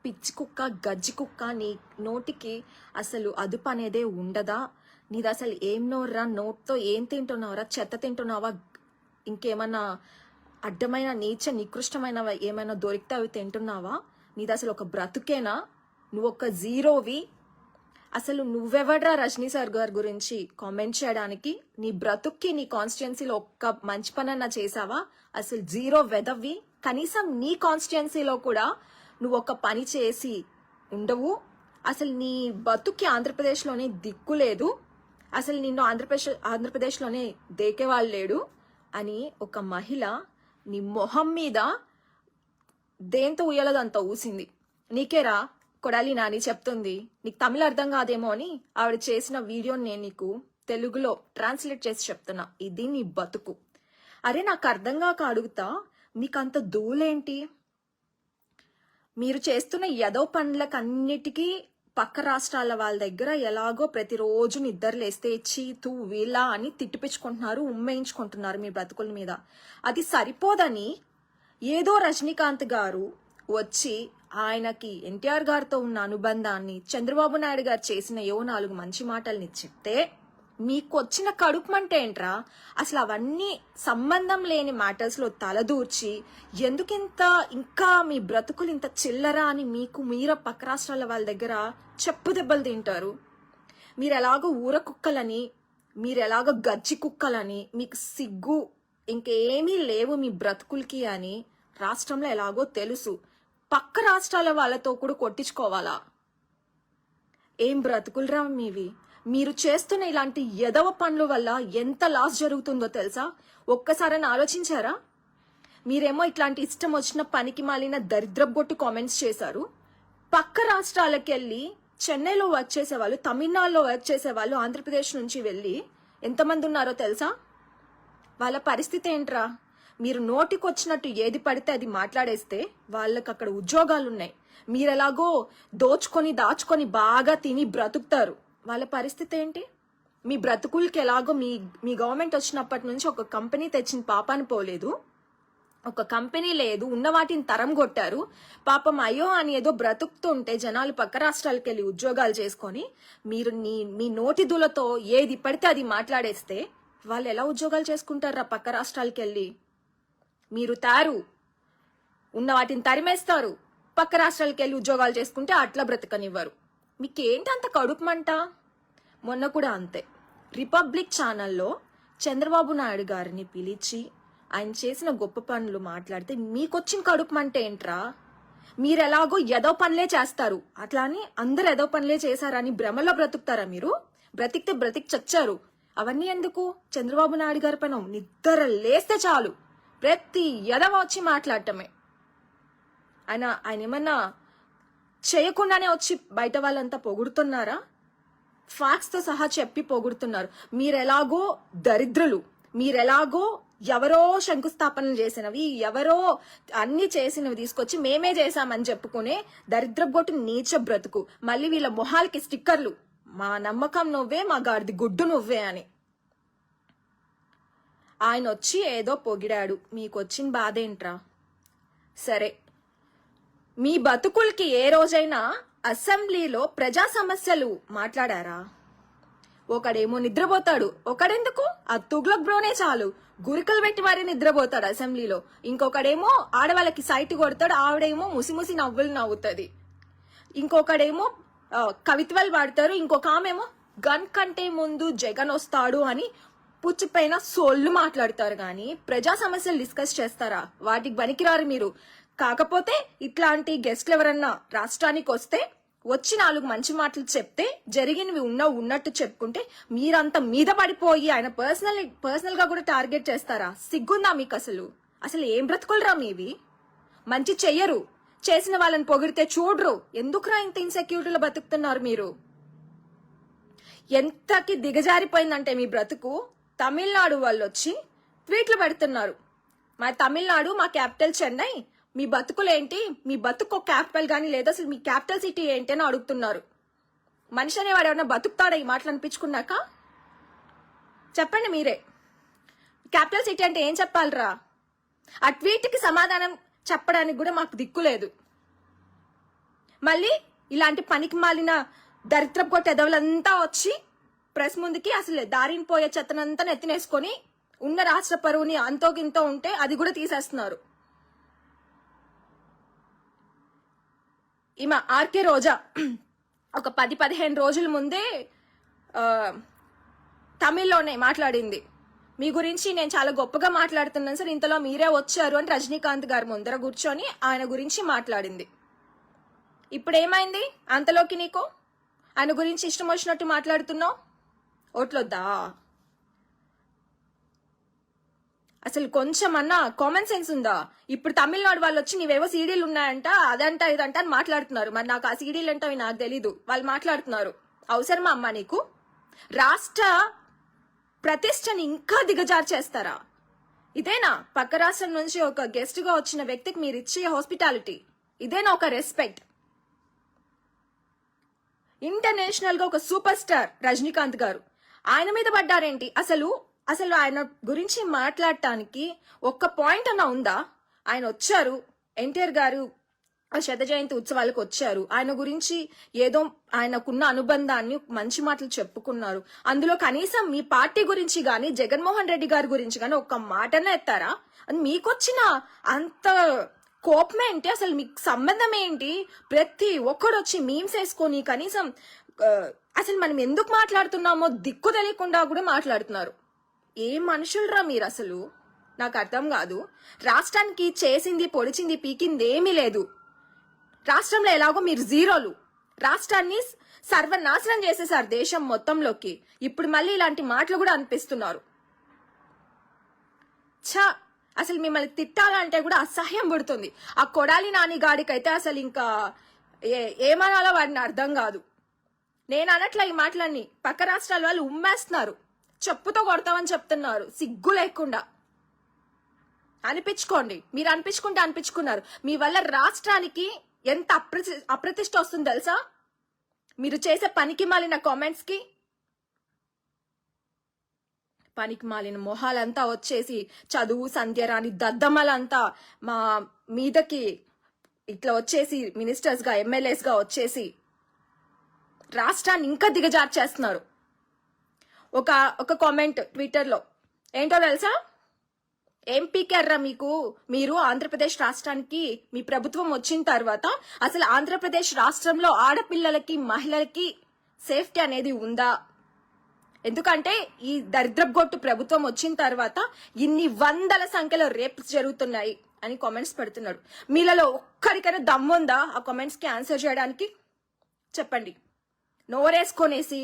పిచ్చి కుక్క గజ్జి కుక్క నీ నోటికి అసలు అదుపు అనేదే ఉండదా? నీది అసలు ఏం నోర్రా? నోట్తో ఏం తింటున్నావురా? చెత్త తింటున్నావా? ఇంకేమన్నా అడ్డమైన నీచ నికృష్టమైనవి ఏమైనా దొరికితే అవి తింటున్నావా? నీది అసలు ఒక బ్రతుకేనా? నువ్వు ఒక జీరోవి. అసలు నువ్వెవడ్రా రజనీ సార్ గారి గురించి కామెంట్ చేయడానికి? నీ బ్రతుక్కి నీ కాన్స్టిట్యున్సీలో ఒక్క మంచి పనన్నా చేసావా? అసలు జీరో వెదవ్వి. కనీసం నీ కాన్స్టిట్యున్సీలో కూడా నువ్వు ఒక పని చేసి ఉండవు. అసలు నీ బతుక్కి ఆంధ్రప్రదేశ్లోనే దిక్కు లేదు. అసలు నిన్ను ఆంధ్రప్రదేశ్లోనే దేకేవాళ్ళు లేడు అని ఒక మహిళ నీ మొహం మీద దేంతో ఉయ్యలదంతా ఊసింది. నీకేరా కొడాలి నాని చెప్తుంది. నీకు తమిళ అర్థం కాదేమో అని ఆవిడ చేసిన వీడియోని నేను నీకు తెలుగులో ట్రాన్స్లేట్ చేసి చెప్తున్నా. ఇది నీ బతుకు. అరే నాకు అర్థం కాక అడుగుతా, మీకంత దూలేంటి? మీరు చేస్తున్న ఎదో పనులకన్నిటికీ పక్క రాష్ట్రాల వాళ్ళ దగ్గర ఎలాగో ప్రతిరోజు నిద్రలేస్తే చీతు వీళ్ళ అని తిట్టిపించుకుంటున్నారు, ఉమ్మేయించుకుంటున్నారు మీ బ్రతుకుల మీద. అది సరిపోదని ఏదో రజనీకాంత్ గారు వచ్చి ఆయనకి ఎన్టీఆర్ గారితో ఉన్న అనుబంధాన్ని, చంద్రబాబు నాయుడు గారు చేసిన 4 మంచి మాటల్ని చెప్తే మీకు వచ్చిన కడుపుమంటే ఏంట్రా? అసలు అవన్నీ సంబంధం లేని మ్యాటర్స్లో తలదూర్చి ఎందుకింత ఇంకా మీ బ్రతుకులు ఇంత చిల్లరా అని మీకు మీర పక్క రాష్ట్రాల వాళ్ళ దగ్గర చెప్పు దెబ్బలు తింటారు. మీరు ఎలాగో ఊర కుక్కలని, మీరు ఎలాగో గజ్జి కుక్కలని, మీకు సిగ్గు ఇంకేమీ లేవు మీ బ్రతుకులకి అని రాష్ట్రంలో ఎలాగో తెలుసు. పక్క రాష్ట్రాల వాళ్ళతో కూడా కొట్టించుకోవాలా? ఏం బ్రతుకులరా మీవి? మీరు చేస్తున్న ఇలాంటి ఎదవ పనుల వల్ల ఎంత లాస్ జరుగుతుందో తెలుసా? ఒక్కసారైనా ఆలోచించారా? మీరేమో ఇట్లాంటి ఇష్టం వచ్చిన పనికి మాలిన దరిద్రబొట్టు కామెంట్స్ చేశారు. పక్క రాష్ట్రాలకు వెళ్ళి చెన్నైలో వర్క్ చేసేవాళ్ళు, తమిళనాడులో వర్క్ చేసేవాళ్ళు ఆంధ్రప్రదేశ్ నుంచి వెళ్ళి ఎంతమంది ఉన్నారో తెలుసా? వాళ్ళ పరిస్థితి ఏంట్రా? మీరు నోటికొచ్చినట్టు ఏది పడితే అది మాట్లాడేస్తే వాళ్ళకి అక్కడ ఉద్యోగాలున్నాయి. మీరెలాగో దాచుకొని బాగా తిని బ్రతుకుతారు. వాళ్ళ పరిస్థితి ఏంటి? మీ బ్రతుకులకి ఎలాగో మీ గవర్నమెంట్ వచ్చినప్పటి నుంచి ఒక కంపెనీ తెచ్చిన పాపాన్ని పోలేదు. ఒక కంపెనీ లేదు, ఉన్న వాటిని తరం కొట్టారు. పాపం అయ్యో అని ఏదో బ్రతుకుతుంటే జనాలు పక్క రాష్ట్రాలకు వెళ్ళి ఉద్యోగాలు చేసుకొని మీరు మీ నోటి దులతో ఏది పడితే అది మాట్లాడేస్తే వాళ్ళు ఎలా ఉద్యోగాలు చేసుకుంటారా పక్క రాష్ట్రాలకు వెళ్ళి? మీరు ఉన్న వాటిని తరిమేస్తారు, పక్క రాష్ట్రాలకు వెళ్ళి ఉద్యోగాలు చేసుకుంటే అట్లా బ్రతకనివ్వరు. మీకేంటి అంత కడుపుమంట? మొన్న కూడా అంతే, రిపబ్లిక్ ఛానల్లో చంద్రబాబు నాయుడు గారిని పిలిచి ఆయన చేసిన గొప్ప పనులు మాట్లాడితే మీకొచ్చిన కడుపుమంటే ఏంట్రా? మీరెలాగో ఏదో పనులే చేస్తారు, అట్లా అని అందరు ఏదో పనులే చేశారని భ్రమలో బ్రతుకుతారా మీరు? బ్రతికితే బ్రతికి చచ్చారు. అవన్నీ ఎందుకు? చంద్రబాబు నాయుడు గారి పైన నిద్ర లేస్తే చాలు ప్రతి ఎదవ వచ్చి మాట్లాడటమే. ఆయన ఏమన్నా చేయకుండానే వచ్చి బయట వాళ్ళంతా పొగుడుతున్నారా? ఫ్యాక్ట్స్తో సహా చెప్పి పొగుడుతున్నారు. మీరెలాగో దరిద్రులు, మీరెలాగో ఎవరో శంకుస్థాపనలు చేసినవి, ఎవరో అన్ని చేసినవి తీసుకొచ్చి మేమే చేశామని చెప్పుకునే దరిద్రగొట్టు నీచ బ్రతుకు. మళ్ళీ వీళ్ళ మొహాలకి స్టిక్కర్లు, మా నమ్మకం నువ్వే, మా గాడిది గుడ్డు నువ్వే అని. ఆయన వచ్చి ఏదో పొగిడాడు, మీకు వచ్చిన బాధ ఏంట్రా? సరే, మీ బతుకులకి ఏ రోజైనా అసెంబ్లీలో ప్రజా సమస్యలు మాట్లాడారా? ఒకడేమో నిద్రపోతాడు, ఒకడెందుకు ఆ తుగ్లక్ బ్రోనే చాలు గురికలు పెట్టి మరీ నిద్రపోతాడు అసెంబ్లీలో. ఇంకొకడేమో ఆడవాళ్ళకి సైట్ కొడతాడు, ఆవిడేమో ముసిముసి నవ్వులు నవ్వుతుంది. ఇంకొకడేమో కవిత్వాలు పాడతారు, ఇంకొక ఆమెమో గన్ కంటే ముందు జగన్ వస్తాడు అని పుచ్చిపైన సోళ్ళు మాట్లాడతారు. కానీ ప్రజా సమస్యలు డిస్కస్ చేస్తారా? వాటికి పనికిరారు మీరు. కాకపోతే ఇట్లాంటి గెస్ట్లు ఎవరన్నా రాష్ట్రానికి వస్తే వచ్చి 4 మంచి మాటలు చెప్తే జరిగినవి ఉన్నట్టు చెప్పుకుంటే మీరంతా మీద పడిపోయి ఆయన పర్సనల్ గా కూడా టార్గెట్ చేస్తారా? సిగ్గుందా మీకు? అసలు ఏం బ్రతుకులరా మీవి? మంచి చెయ్యరు, చేసిన వాళ్ళని పొగిడితే చూడరు. ఎందుకురా ఇంత ఇన్సెక్యూరిటీలో బతుకుతున్నారు మీరు? ఎంతకి దిగజారిపోయిందంటే మీ బ్రతుకు, తమిళనాడు వాళ్ళు వచ్చి ట్వీట్లు పెడుతున్నారు. మా తమిళనాడు, మా క్యాపిటల్ చెన్నై, మీ బతుకులేంటి? మీ బతుకు క్యాపిటల్ కానీ లేదా అసలు మీ క్యాపిటల్ సిటీ ఏంటి అని అడుగుతున్నారు. మనిషి అనేవాడు ఎవరన్నా బతుకుతాడా ఈ మాటలు అనిపించుకున్నాక? చెప్పండి మీరే. క్యాపిటల్ సిటీ అంటే ఏం చెప్పాలరా? ఆ ట్వీట్కి సమాధానం చెప్పడానికి కూడా మాకు దిక్కు లేదు. మళ్ళీ ఇలాంటి పనికి మాలిన దరిద్రపు కొట్ట ఎదవులంతా వచ్చి ప్రెస్ ముందుకి అసలు దారిని పోయే చెత్తనంతా నెత్తినేసుకొని ఉన్న రాష్ట్ర పరువుని అంతో గింతో ఉంటే అది కూడా తీసేస్తున్నారు. ఈమె ఆర్కే రోజా ఒక 10-15 రోజుల ముందే తమిళ్లోనే మాట్లాడింది. మీ గురించి నేను చాలా గొప్పగా మాట్లాడుతున్నాను సార్, ఇంతలో మీరే వచ్చారు అని రజనీకాంత్ గారు ముందర కూర్చొని ఆయన గురించి మాట్లాడింది. ఇప్పుడు ఏమైంది అంతలోకి నీకు? ఆయన గురించి ఇష్టం వచ్చినట్టు మాట్లాడుతున్నావు. ఓట్లొద్దా? అసలు కొంచెం అన్నా కామన్ సెన్స్ ఉందా? ఇప్పుడు తమిళనాడు వాళ్ళు వచ్చి నీవేవో సీడీలు ఉన్నాయంట, అదంట ఇదంట అని మాట్లాడుతున్నారు. మరి నాకు ఆ సీడీలు అంటే అవి నాకు తెలీదు, వాళ్ళు మాట్లాడుతున్నారు. అవసరమా అమ్మా నీకు? రాష్ట్ర ప్రతిష్టని ఇంకా దిగజారు చేస్తారా? ఇదేనా పక్క రాష్ట్రం నుంచి ఒక గెస్ట్ గా వచ్చిన వ్యక్తికి మీరు ఇచ్చే హాస్పిటాలిటీ? ఇదేనా ఒక రెస్పెక్ట్? ఇంటర్నేషనల్ గా ఒక సూపర్ స్టార్ రజనీకాంత్ గారు, ఆయన మీద పడ్డారేంటి? అసలు ఆయన గురించి మాట్లాడటానికి ఒక్క పాయింట్ అన్నా ఉందా? ఆయన వచ్చారు, ఎన్టీఆర్ గారు శత జయంతి ఉత్సవాలకు వచ్చారు, ఆయన గురించి ఏదో ఆయనకున్న అనుబంధాన్ని మంచి మాటలు చెప్పుకున్నారు. అందులో కనీసం మీ పార్టీ గురించి గాని జగన్మోహన్ రెడ్డి గారి గురించి గాని ఒక్క మాటనే ఎత్తారా? మీకొచ్చిన అంత కోపం ఏంటి? అసలు మీకు సంబంధం ఏంటి? ప్రతి ఒక్కడు వచ్చి మీమ్స్ వేసుకొని కనీసం అసలు మనం ఎందుకు మాట్లాడుతున్నామో దిక్కు తెలియకుండా కూడా మాట్లాడుతున్నారు. ఏం మనుషులరా మీరు అసలు? నాకు అర్థం కాదు. రాష్ట్రానికి చేసింది పొడిచింది పీకింది ఏమీ లేదు. రాష్ట్రంలో ఎలాగో మీరు జీరోలు. రాష్ట్రాన్ని సర్వనాశనం చేసేసారు దేశం మొత్తంలోకి. ఇప్పుడు మళ్ళీ ఇలాంటి మాటలు కూడా అనిపిస్తున్నారు. అసలు మిమ్మల్ని తిట్టాలంటే కూడా అసహ్యం పుడుతుంది. ఆ కొడాలి నాని గాడికైతే అసలు ఇంకా ఏమనాలో వాడిని అర్థం కాదు. నేను అనట్లా ఈ మాటలన్నీ, పక్క రాష్ట్రాల వాళ్ళు ఉమ్మేస్తున్నారు, చెప్పుతో కొడతామని చెప్తున్నారు సిగ్గు లేకుండా. అనిపించుకోండి, మీరు అనిపించుకుంటే అనిపించుకున్నారు. మీ వల్ల రాష్ట్రానికి ఎంత అప్రతిష్ట వస్తుంది తెలుసా? మీరు చేసే పనికి మాలిన కామెంట్స్ కి. పనికి మాలిన మొహాలంతా వచ్చేసి చదువు సంధ్యరాని దద్దమ్మలంతా మా మీదకి ఇట్లా వచ్చేసి మినిస్టర్స్ గా ఎమ్మెల్యేస్ గా వచ్చేసి రాష్ట్రాన్ని ఇంకా దిగజార్చేస్తున్నారు. ఒక కామెంట్ ట్విట్టర్ లో ఏంటో తెలుసా? ఏం పీకారా మీకు? మీరు ఆంధ్రప్రదేశ్ రాష్ట్రానికి మీ ప్రభుత్వం వచ్చిన తర్వాత అసలు ఆంధ్రప్రదేశ్ రాష్ట్రంలో ఆడపిల్లలకి మహిళలకి సేఫ్టీ అనేది ఉందా? ఎందుకంటే ఈ దరిద్రగొట్టు ప్రభుత్వం వచ్చిన తర్వాత ఇన్ని వందల సంఖ్యలో రేప్స్ జరుగుతున్నాయి అని కామెంట్స్ పెడుతున్నాడు. మీలలో ఒక్కడికైనా దమ్ముందా ఆ కామెంట్స్ కి ఆన్సర్ చేయడానికి? చెప్పండి. నోరేసుకొనేసి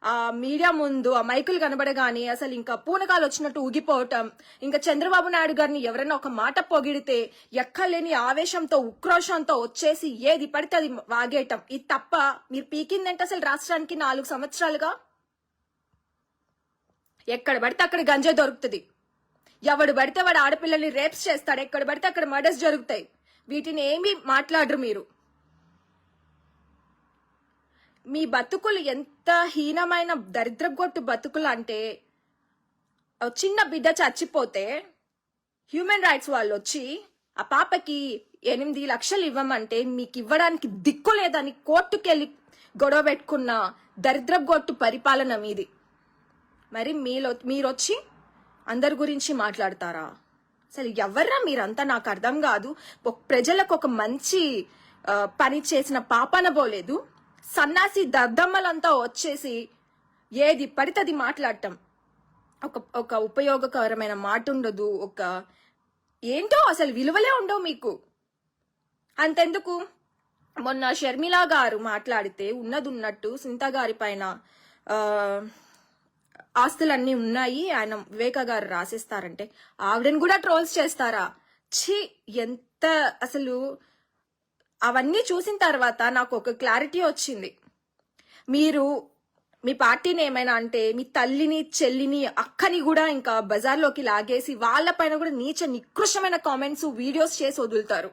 ఆ మీడియా ముందు ఆ మైకులు కనబడగానే అసలు ఇంకా పూనకాలు వచ్చినట్టు ఊగిపోవటం, ఇంకా చంద్రబాబు నాయుడు గారిని ఎవరైనా ఒక మాట పొగిడితే ఎక్కలేని ఆవేశంతో ఉక్రోషంతో వచ్చేసి ఏది పడితే అది వాగేయటం. ఇది తప్ప మీరు పీకిందంటే అసలు రాష్ట్రానికి 4 సంవత్సరాలుగా ఎక్కడ పడితే అక్కడ గంజాయి దొరుకుతుంది, ఎవడు పడితే వాడు ఆడపిల్లల్ని రేప్స్ చేస్తాడు, ఎక్కడ పడితే అక్కడ మర్డర్స్ జరుగుతాయి. వీటిని ఏమీ మాట్లాడరు మీరు. మీ బతుకులు ఎంత హీనమైన దరిద్రగొట్టు బతుకులు అంటే, చిన్న బిడ్డ చచ్చిపోతే హ్యూమన్ రైట్స్ వాళ్ళు వచ్చి ఆ పాపకి 8 లక్షలు ఇవ్వమంటే మీకు ఇవ్వడానికి దిక్కు లేదని కోర్టుకెళ్ళి గొడవ పెట్టుకున్న దరిద్రగొట్టు పరిపాలన మీది. మరి మీరొచ్చి అందరి గురించి మాట్లాడతారా? అసలు ఎవర్రా మీరంతా? నాకు అర్థం కాదు. ప్రజలకు ఒక మంచి పని చేసిన పాపన పోలేదు. సన్నాసి దద్దమ్మలంతా వచ్చేసి ఏది పడితే అది మాట్లాడటం. ఒక ఉపయోగకరమైన మాట ఉండదు, ఒక ఏంటో అసలు విలువలే ఉండవు మీకు. అంతెందుకు, మొన్న షర్మిల గారు మాట్లాడితే ఉన్నది ఉన్నట్టు సింతా గారి పైన ఆస్తులన్నీ ఉన్నాయి, ఆయన వివేక గారు రాసిస్తారంటే ఆవిడని కూడా ట్రోల్స్ చేస్తారా? ఛీ, ఎంత అసలు. అవన్నీ చూసిన తర్వాత నాకు ఒక క్లారిటీ వచ్చింది. మీరు మీ పార్టీని ఏమైనా అంటే మీ తల్లిని చెల్లిని అక్కని కూడా ఇంకా బజార్లోకి లాగేసి వాళ్ళపైన కూడా నీచ నికృష్టమైన కామెంట్స్ వీడియోస్ చేసి వదులుతారు.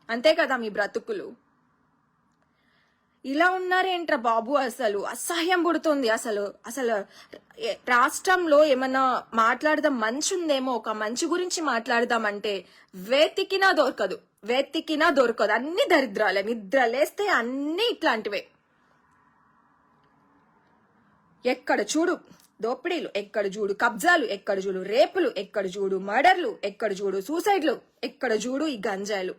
అంతే కదా మీ బ్రతుకులు. ఇలా ఉన్నారేంట్రా బాబు, అసలు అసహ్యం పుడుతుంది. అసలు అసలు రాష్ట్రంలో ఏమన్నా మాట్లాడదాం మంచి ఉందేమో, ఒక మంచి గురించి మాట్లాడదామంటే వెతికినా దొరకదు. అన్ని దరిద్రాలే, నిద్ర లేస్తే అన్ని ఇట్లాంటివే. ఎక్కడ చూడు దోపిడీలు, ఎక్కడ చూడు కబ్జాలు, ఎక్కడ చూడు రేపులు, ఎక్కడ చూడు మర్డర్లు, ఎక్కడ చూడు సూసైడ్లు, ఎక్కడ చూడు ఈ గంజాయిలు.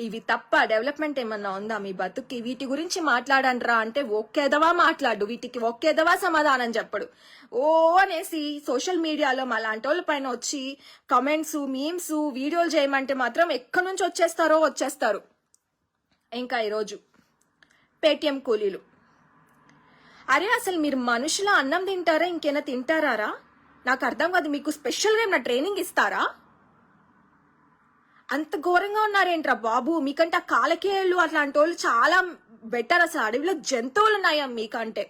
ఇవి తప్ప డెవలప్మెంట్ ఏమన్నా ఉందా మీ బతుక్కి? వీటి గురించి మాట్లాడండ్రా అంటే ఒక్కేదవా మాట్లాడు, వీటికి ఒక్కేదవా సమాధానం చెప్పడు. ఓ అనేసి సోషల్ మీడియాలో మా లాంటి వాళ్ళ పైన వచ్చి కమెంట్స్, మీమ్స్, వీడియోలు చేయమంటే మాత్రం ఎక్కడి నుంచి వచ్చేస్తారు. ఇంకా ఈరోజు పేటిఎం కూలీలు. అరే అసలు మీరు మనుషుల అన్నం తింటారా, ఇంకేనా తింటారా? నాకు అర్థం కాదు. మీకు స్పెషల్గా ఏమైనా ట్రైనింగ్ ఇస్తారా? అంత ఘోరంగా ఉన్నారేంట్రా బాబు. మీకంటే ఆ కాలకేయులు అట్లాంటి వాళ్ళు చాలా బెటర్. అసలు అడవిలో జంతువులు ఉన్నాయా మీకంటే?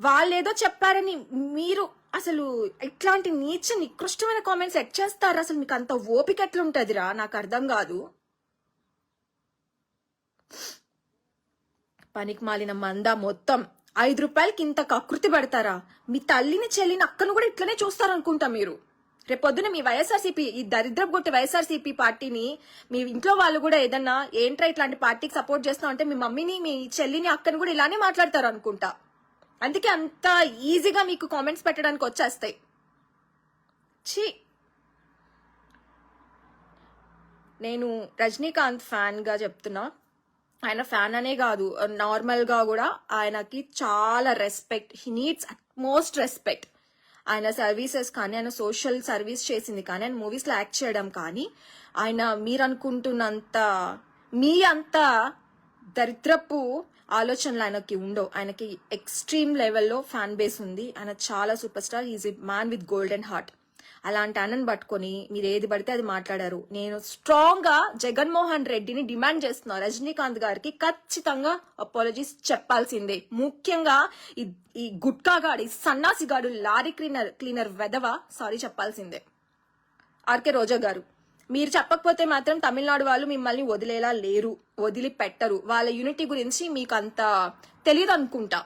వాళ్ళేదో చెప్పారని మీరు అసలు ఇట్లాంటి నీచ నికృష్టమైన కామెంట్స్ ఎట్ చేస్తారా? అసలు మీకు అంత ఓపిక ఎట్లుంటదిరా, నాకు అర్థం కాదు. పనికి మాలిన మంద మొత్తం. 5 రూపాయలకి ఇంత కకృతి పడతారా? మీ తల్లిని చెల్లిని అక్కను కూడా ఇట్లనే చూస్తారనుకుంటా మీరు. రేపొద్దున మీ వైఎస్ఆర్సీపీ, ఈ దరిద్రపు కొట్టి వైఎస్ఆర్సీపీ పార్టీని మీ ఇంట్లో వాళ్ళు కూడా ఏదన్నా ఏంట్రా ఇట్లాంటి పార్టీకి సపోర్ట్ చేస్తాం అంటే మీ మమ్మీని, మీ చెల్లిని, అక్కని కూడా ఇలానే మాట్లాడతారు అనుకుంటా. అందుకే అంత ఈజీగా మీకు కామెంట్స్ పెట్టడానికి వచ్చేస్తాయి. ఛీ. నేను రజనీకాంత్ ఫ్యాన్ గా చెప్తున్నా. ఆయన ఫ్యాన్ అనే కాదు, నార్మల్ గా కూడా ఆయనకి చాలా respect. He needs utmost respect. ఆయన సర్వీసెస్ కానీ, ఆయన సోషల్ సర్వీస్ చేసింది కానీ, ఆయన మూవీస్ లో యాక్ట్ చేయడం కానీ, ఆయన మీరు అనుకుంటున్నంత మీ అంత దరిద్రపు ఆలోచనలు ఆయనకి ఉండవు. ఆయనకి ఎక్స్ట్రీమ్ లెవెల్లో ఫ్యాన్ బేస్ ఉంది. ఆయన చాలా super star. Is a man with golden heart. అలాంటి ఆయనను పట్టుకొని మీరు ఏది పడితే అది మాట్లాడారు. నేను స్ట్రాంగ్ గా జగన్మోహన్ రెడ్డిని డిమాండ్ చేస్తున్నా, రజనీకాంత్ గారికి ఖచ్చితంగా అపాలజీస్ చెప్పాల్సిందే. ముఖ్యంగా ఈ గుట్కాగాడు, ఈ సన్నాసిగాడు, లారీ క్లీనర్ వెధవ సారీ చెప్పాల్సిందే. ఆర్కే రోజా గారు, మీరు చెప్పకపోతే మాత్రం తమిళనాడు వాళ్ళు మిమ్మల్ని వదిలేలా లేరు, వదిలిపెట్టరు. వాళ్ళ యూనిటీ గురించి మీకు అంత తెలియదు అనుకుంటా.